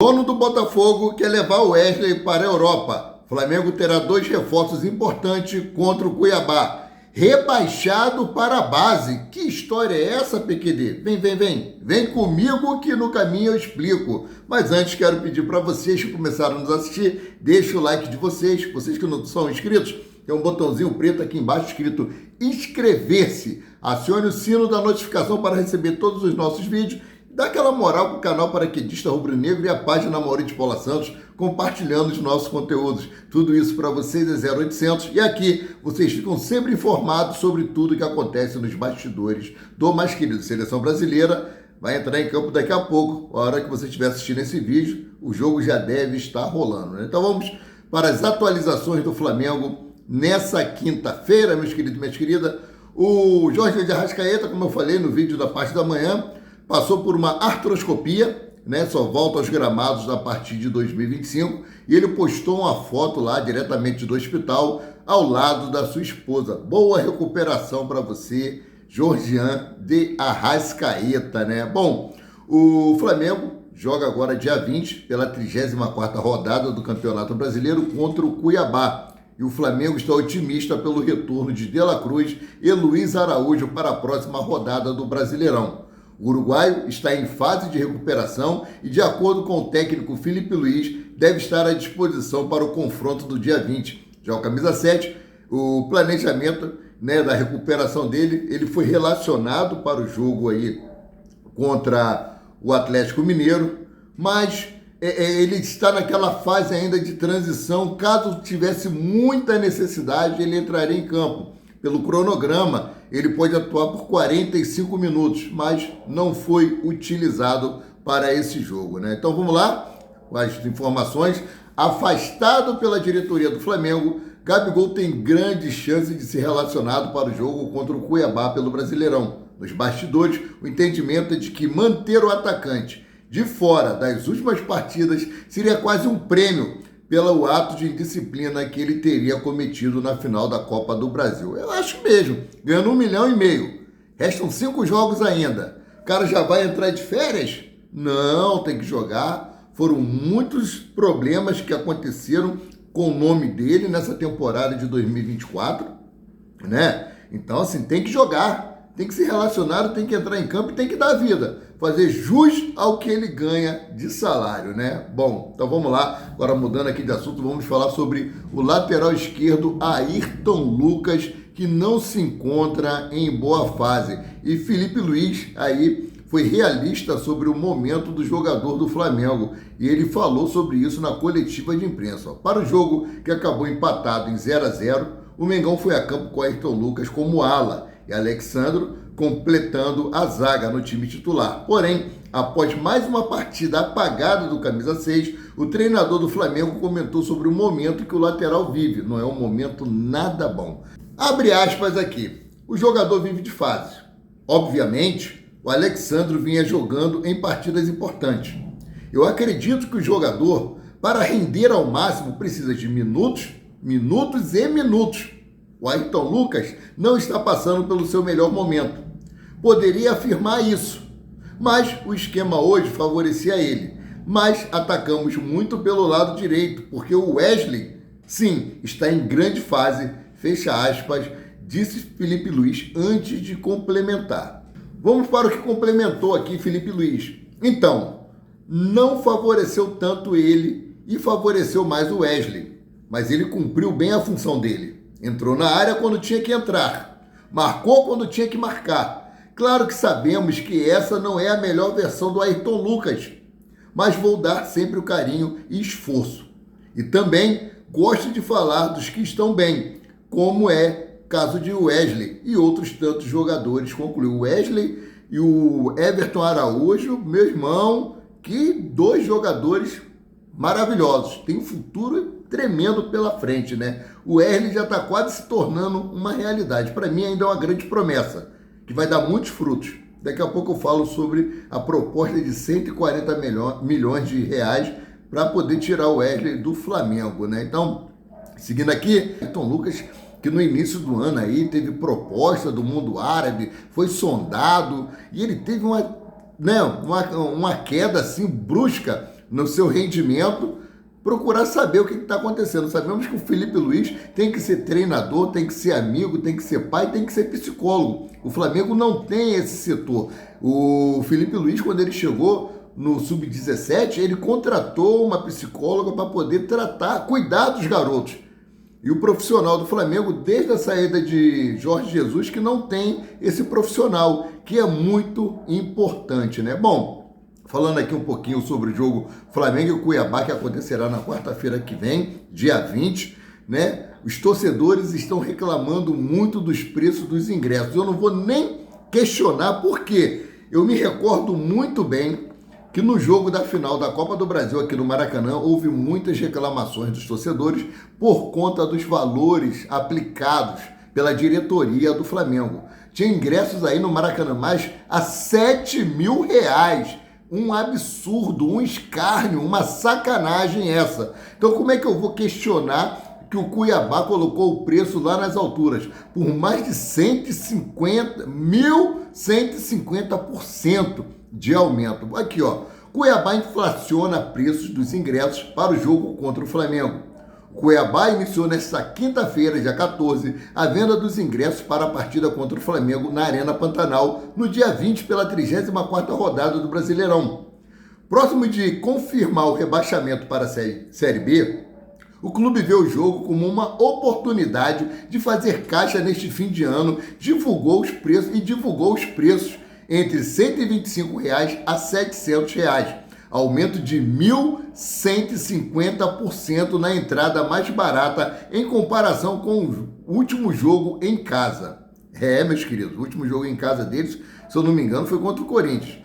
Dono do Botafogo quer levar o Wesley para a Europa. Flamengo terá 2 reforços importantes contra o Cuiabá. Rebaixado para a base. Que história é essa, PQD? Vem. Vem comigo que no caminho eu explico. Mas antes quero pedir para vocês que começaram a nos assistir, deixa o like de vocês que não são inscritos. Tem um botãozinho preto aqui embaixo escrito inscrever-se. Acione o sino da notificação para receber todos os nossos vídeos. Dá aquela moral para o canal Paraquedista Rubro-Negro e a página Maurício Paula Santos, compartilhando os nossos conteúdos. Tudo isso para vocês é 0800 e aqui vocês ficam sempre informados sobre tudo que acontece nos bastidores do mais querido Seleção Brasileira. Vai entrar em campo daqui a pouco, a hora que você estiver assistindo esse vídeo, o jogo já deve estar rolando, né? Então vamos para as atualizações do Flamengo nessa quinta-feira, meus queridos e minhas queridas. O Jorge de Arrascaeta, como eu falei no vídeo da parte da manhã, passou por uma artroscopia, né? Só volta aos gramados a partir de 2025. E ele postou uma foto lá diretamente do hospital, ao lado da sua esposa. Boa recuperação para você, Jorgian de Arrascaeta, né? Bom, o Flamengo joga agora dia 20 pela 34ª rodada do Campeonato Brasileiro contra o Cuiabá. E o Flamengo está otimista pelo retorno de De La Cruz e Luiz Araújo para a próxima rodada do Brasileirão. O uruguaio está em fase de recuperação e, de acordo com o técnico Filipe Luiz, deve estar à disposição para o confronto do dia 20. Já o camisa 7, o planejamento, né, da recuperação dele, ele foi relacionado para o jogo aí contra o Atlético Mineiro, mas ele está naquela fase ainda de transição. Caso tivesse muita necessidade, ele entraria em campo. Pelo cronograma, ele pode atuar por 45 minutos, mas não foi utilizado para esse jogo, né? Então vamos lá, com as informações. Afastado pela diretoria do Flamengo, Gabigol tem grande chance de ser relacionado para o jogo contra o Cuiabá pelo Brasileirão. Nos bastidores, o entendimento é de que manter o atacante de fora das últimas partidas seria quase um prêmio pelo ato de indisciplina que ele teria cometido na final da Copa do Brasil. Eu acho mesmo, ganhando 1,5 milhão. Restam 5 jogos ainda. O cara já vai entrar de férias? Não, tem que jogar. Foram muitos problemas que aconteceram com o nome dele nessa temporada de 2024, né? Então, assim, tem que jogar. Tem que ser relacionado, tem que entrar em campo e tem que dar vida. Fazer jus ao que ele ganha de salário, né? Bom, então vamos lá. Agora mudando aqui de assunto, vamos falar sobre o lateral esquerdo Ayrton Lucas, que não se encontra em boa fase. E Filipe Luiz aí foi realista sobre o momento do jogador do Flamengo. E ele falou sobre isso na coletiva de imprensa. Para o jogo que acabou empatado em 0-0, o Mengão foi a campo com Ayrton Lucas como ala e Alexandro completando a zaga no time titular. Porém, após mais uma partida apagada do camisa 6, o treinador do Flamengo comentou sobre o momento que o lateral vive. Não é um momento nada bom. Abre aspas aqui. O jogador vive de fase. Obviamente, o Alexandro vinha jogando em partidas importantes. Eu acredito que o jogador, para render ao máximo, precisa de minutos. O Ayrton Lucas não está passando pelo seu melhor momento. Poderia afirmar isso, mas o esquema hoje favorecia ele. Mas atacamos muito pelo lado direito, porque o Wesley, sim, está em grande fase, fecha aspas, disse Filipe Luiz antes de complementar. Vamos para o que complementou aqui Filipe Luiz. Então, não favoreceu tanto ele e favoreceu mais o Wesley, mas ele cumpriu bem a função dele. Entrou na área quando tinha que entrar, marcou quando tinha que marcar. Claro que sabemos que essa não é a melhor versão do Ayrton Lucas, mas vou dar sempre o carinho e esforço. E também gosto de falar dos que estão bem, como é caso de Wesley e outros tantos jogadores, concluiu o Wesley e o Everton Araújo, meu irmão, que 2 jogadores maravilhosos, tem um futuro tremendo pela frente, né? O Wesley já está quase se tornando uma realidade. Para mim ainda é uma grande promessa, que vai dar muitos frutos. Daqui a pouco eu falo sobre a proposta de 140 milhões de reais para poder tirar o Wesley do Flamengo, né? Então, seguindo aqui, Ayrton Lucas, que no início do ano aí teve proposta do mundo árabe, foi sondado e ele teve uma queda assim brusca no seu rendimento, procurar saber o que está acontecendo. Sabemos que o Felipe Luiz tem que ser treinador, tem que ser amigo, tem que ser pai, tem que ser psicólogo. O Flamengo não tem esse setor. O Felipe Luiz, quando ele chegou no Sub-17, ele contratou uma psicóloga para poder cuidar dos garotos. E o profissional do Flamengo, desde a saída de Jorge Jesus, que não tem esse profissional, que é muito importante, né? Bom, falando aqui um pouquinho sobre o jogo Flamengo e Cuiabá, que acontecerá na quarta-feira que vem, dia 20, né? Os torcedores estão reclamando muito dos preços dos ingressos. Eu não vou nem questionar, porque eu me recordo muito bem que no jogo da final da Copa do Brasil aqui no Maracanã houve muitas reclamações dos torcedores por conta dos valores aplicados pela diretoria do Flamengo. Tinha ingressos aí no Maracanã mais a R$7 mil. Um absurdo, um escárnio, uma sacanagem essa. Então como é que eu vou questionar que o Cuiabá colocou o preço lá nas alturas por mais de 1.150% de aumento? Aqui, ó, Cuiabá inflaciona preços dos ingressos para o jogo contra o Flamengo. O Cuiabá iniciou nesta quinta-feira, dia 14, a venda dos ingressos para a partida contra o Flamengo na Arena Pantanal, no dia 20, pela 34ª rodada do Brasileirão. Próximo de confirmar o rebaixamento para a Série B, o clube vê o jogo como uma oportunidade de fazer caixa neste fim de ano, divulgou os preços entre R$ 125 a R$ 700, aumento de 1.150% na entrada mais barata em comparação com o último jogo em casa. Meus queridos, o último jogo em casa deles, se eu não me engano, foi contra o Corinthians.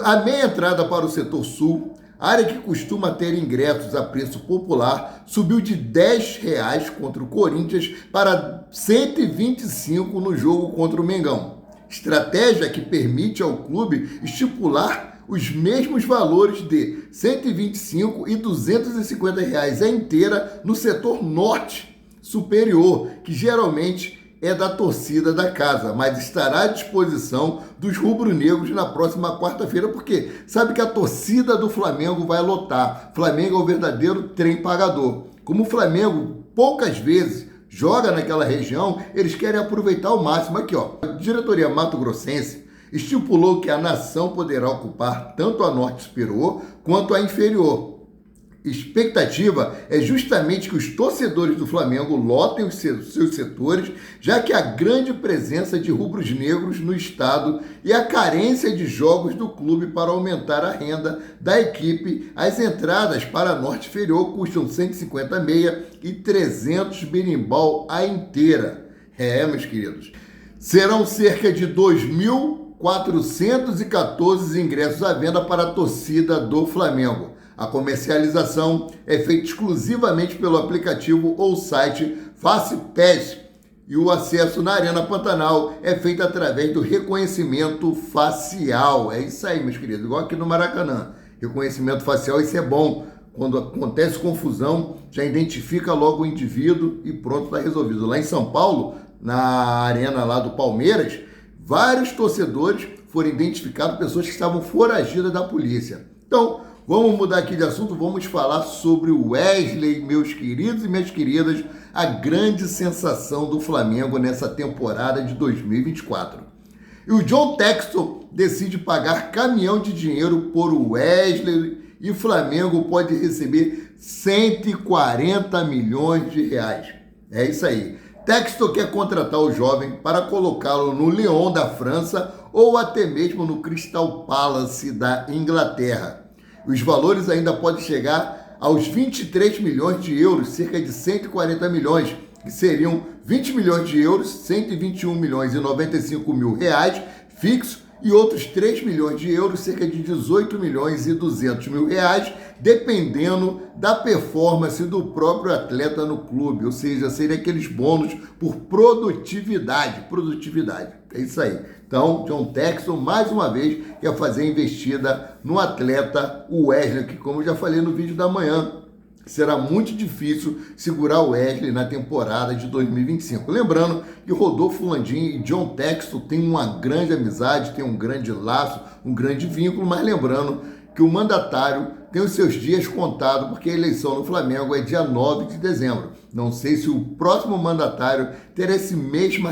A meia entrada para o setor sul, área que costuma ter ingressos a preço popular, subiu de R$ 10 contra o Corinthians para R$ 125 no jogo contra o Mengão. Estratégia que permite ao clube estipular os mesmos valores de R$ 125 e R$ 250 a inteira no setor norte superior, que geralmente é da torcida da casa, mas estará à disposição dos rubro-negros na próxima quarta-feira, porque sabe que a torcida do Flamengo vai lotar. Flamengo é o verdadeiro trem pagador. Como o Flamengo poucas vezes joga naquela região, eles querem aproveitar ao máximo. Aqui, ó, a diretoria mato-grossense estipulou que a nação poderá ocupar tanto a norte superior quanto a inferior. Expectativa é justamente que os torcedores do Flamengo lotem os seus setores, já que a grande presença de rubros-negros no estado e a carência de jogos do clube para aumentar a renda da equipe. As entradas para a norte inferior custam 150 meia e 300 berimbau a inteira. Meus queridos, serão cerca de 2.414 ingressos à venda para a torcida do Flamengo. A comercialização é feita exclusivamente pelo aplicativo ou site FacePass e o acesso na Arena Pantanal é feito através do reconhecimento facial. É isso aí, meus queridos, igual aqui no Maracanã. Reconhecimento facial, isso é bom. Quando acontece confusão, já identifica logo o indivíduo e pronto, está resolvido. Lá em São Paulo, na arena lá do Palmeiras, vários torcedores foram identificados, pessoas que estavam foragidas da polícia. Então, vamos mudar aqui de assunto, vamos falar sobre o Wesley, meus queridos e minhas queridas, a grande sensação do Flamengo nessa temporada de 2024. E o John Textor decide pagar caminhão de dinheiro por Wesley e o Flamengo pode receber 140 milhões de reais. É isso aí. Textor quer contratar o jovem para colocá-lo no Lyon da França ou até mesmo no Crystal Palace da Inglaterra. Os valores ainda podem chegar aos 23 milhões de euros, cerca de 140 milhões, que seriam 20 milhões de euros, 121 milhões e 95 mil reais fixos, e outros 3 milhões de euros, cerca de 18 milhões e 200 mil reais, dependendo da performance do próprio atleta no clube, ou seja, seriam aqueles bônus por produtividade. É isso aí. Então, John Textor, mais uma vez, quer fazer investida no atleta Wesley, que, como eu já falei no vídeo da manhã, será muito difícil segurar o Wesley na temporada de 2025. Lembrando que Rodolfo Landim e John Textor têm uma grande amizade, têm um grande laço, um grande vínculo, mas lembrando que o mandatário tem os seus dias contados, porque a eleição no Flamengo é dia 9 de dezembro. Não sei se o próximo mandatário terá esse mesmo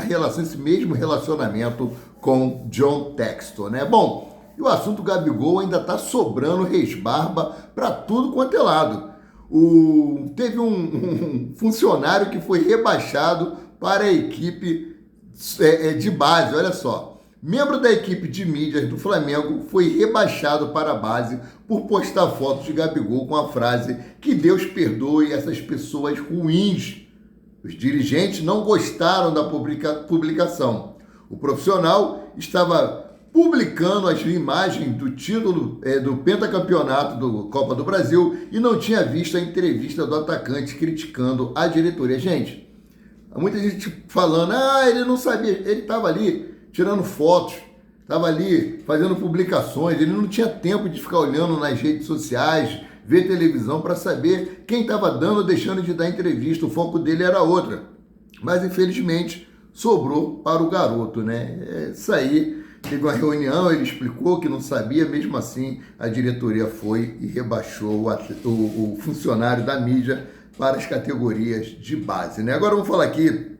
relacionamento com John Textor, né? Bom, e o assunto Gabigol ainda está sobrando resbarba para tudo quanto é lado. Teve um funcionário que foi rebaixado para a equipe de base, olha só. Membro da equipe de mídias do Flamengo foi rebaixado para a base por postar fotos de Gabigol com a frase que Deus perdoe essas pessoas ruins. Os dirigentes não gostaram da publicação. O profissional estava publicando as imagens do título do pentacampeonato do Copa do Brasil e não tinha visto a entrevista do atacante criticando a diretoria. Gente, muita gente falando, ele não sabia, ele estava ali tirando fotos, estava ali fazendo publicações, ele não tinha tempo de ficar olhando nas redes sociais, ver televisão para saber quem estava dando ou deixando de dar entrevista, o foco dele era outra. Mas infelizmente sobrou para o garoto, né? Isso aí, teve uma reunião, ele explicou que não sabia, mesmo assim a diretoria foi e rebaixou o funcionário da mídia para as categorias de base, né? Agora vamos falar aqui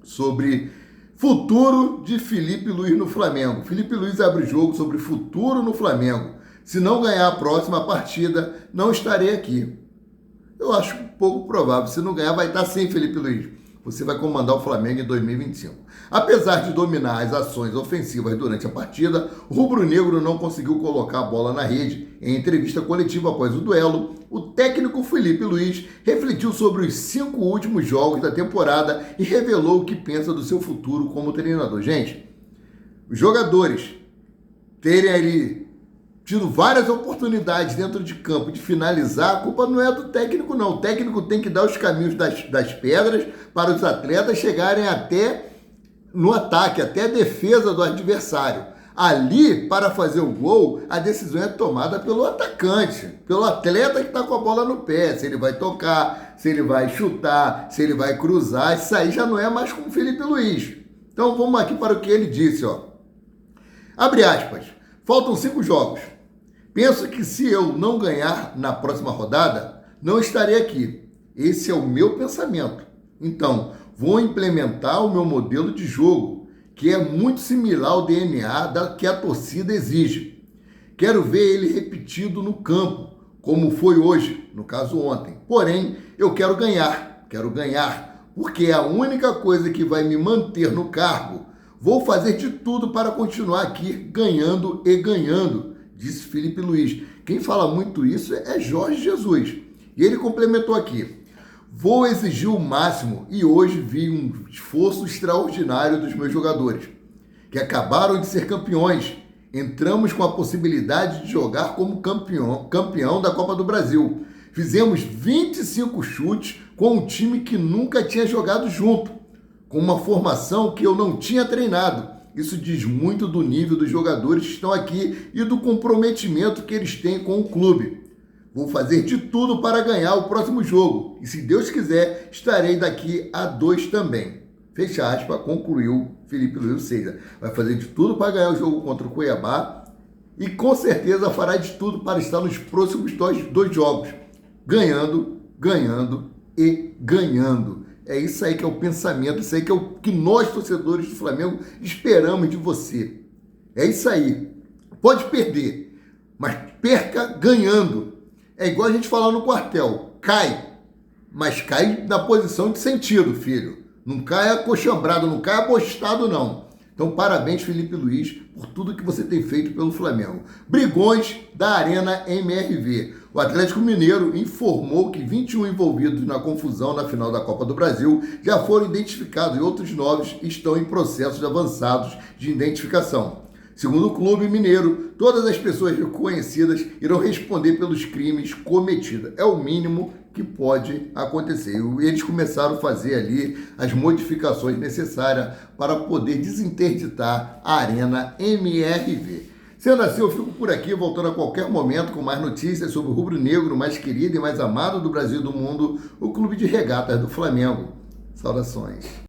sobre futuro de Felipe Luiz no Flamengo. Felipe Luiz abre o jogo sobre futuro no Flamengo. Se não ganhar a próxima partida, não estarei aqui. Eu acho pouco provável. Se não ganhar, vai estar sem Felipe Luiz. Você vai comandar o Flamengo em 2025. Apesar de dominar as ações ofensivas durante a partida, o rubro-negro não conseguiu colocar a bola na rede. Em entrevista coletiva após o duelo, o técnico Felipe Luiz refletiu sobre os 5 últimos jogos da temporada e revelou o que pensa do seu futuro como treinador. Gente, os jogadores terem ali tido várias oportunidades dentro de campo de finalizar, a culpa não é do técnico, não. O técnico tem que dar os caminhos das pedras para os atletas chegarem até no ataque, até a defesa do adversário. Ali, para fazer o gol, a decisão é tomada pelo atacante, pelo atleta que está com a bola no pé. Se ele vai tocar, se ele vai chutar, se ele vai cruzar, isso aí já não é mais com o Felipe Luiz. Então vamos aqui para o que ele disse, ó. Abre aspas. Faltam 5 jogos. Penso que se eu não ganhar na próxima rodada, não estarei aqui. Esse é o meu pensamento. Então, vou implementar o meu modelo de jogo, que é muito similar ao DNA que a torcida exige. Quero ver ele repetido no campo, como foi hoje, no caso ontem. Porém, eu quero ganhar, porque é a única coisa que vai me manter no cargo. Vou fazer de tudo para continuar aqui ganhando e ganhando, disse Felipe Luiz. Quem fala muito isso é Jorge Jesus. E ele complementou aqui. Vou exigir o máximo e hoje vi um esforço extraordinário dos meus jogadores, que acabaram de ser campeões. Entramos com a possibilidade de jogar como campeão da Copa do Brasil. Fizemos 25 chutes com um time que nunca tinha jogado junto, com uma formação que eu não tinha treinado. Isso diz muito do nível dos jogadores que estão aqui e do comprometimento que eles têm com o clube. Vou fazer de tudo para ganhar o próximo jogo. E se Deus quiser, estarei daqui a 2 também. Fecha aspas, concluiu Felipe Luiz. Ou seja, vai fazer de tudo para ganhar o jogo contra o Cuiabá e com certeza fará de tudo para estar nos próximos dois jogos. Ganhando, ganhando e ganhando. É isso aí que é o pensamento, isso aí que é o que nós, torcedores do Flamengo, esperamos de você. É isso aí. Pode perder, mas perca ganhando. É igual a gente falar no quartel, cai, mas cai na posição de sentido, filho. Não cai acochambrado, não cai abostado, não. Então, parabéns, Felipe Luiz, por tudo que você tem feito pelo Flamengo. Brigões da Arena MRV. O Atlético Mineiro informou que 21 envolvidos na confusão na final da Copa do Brasil já foram identificados e outros 9 estão em processos avançados de identificação. Segundo o clube mineiro, todas as pessoas reconhecidas irão responder pelos crimes cometidos. É o mínimo que pode acontecer. E eles começaram a fazer ali as modificações necessárias para poder desinterditar a Arena MRV. Sendo assim, eu fico por aqui, voltando a qualquer momento com mais notícias sobre o rubro-negro mais querido e mais amado do Brasil e do mundo, o Clube de Regatas do Flamengo. Saudações.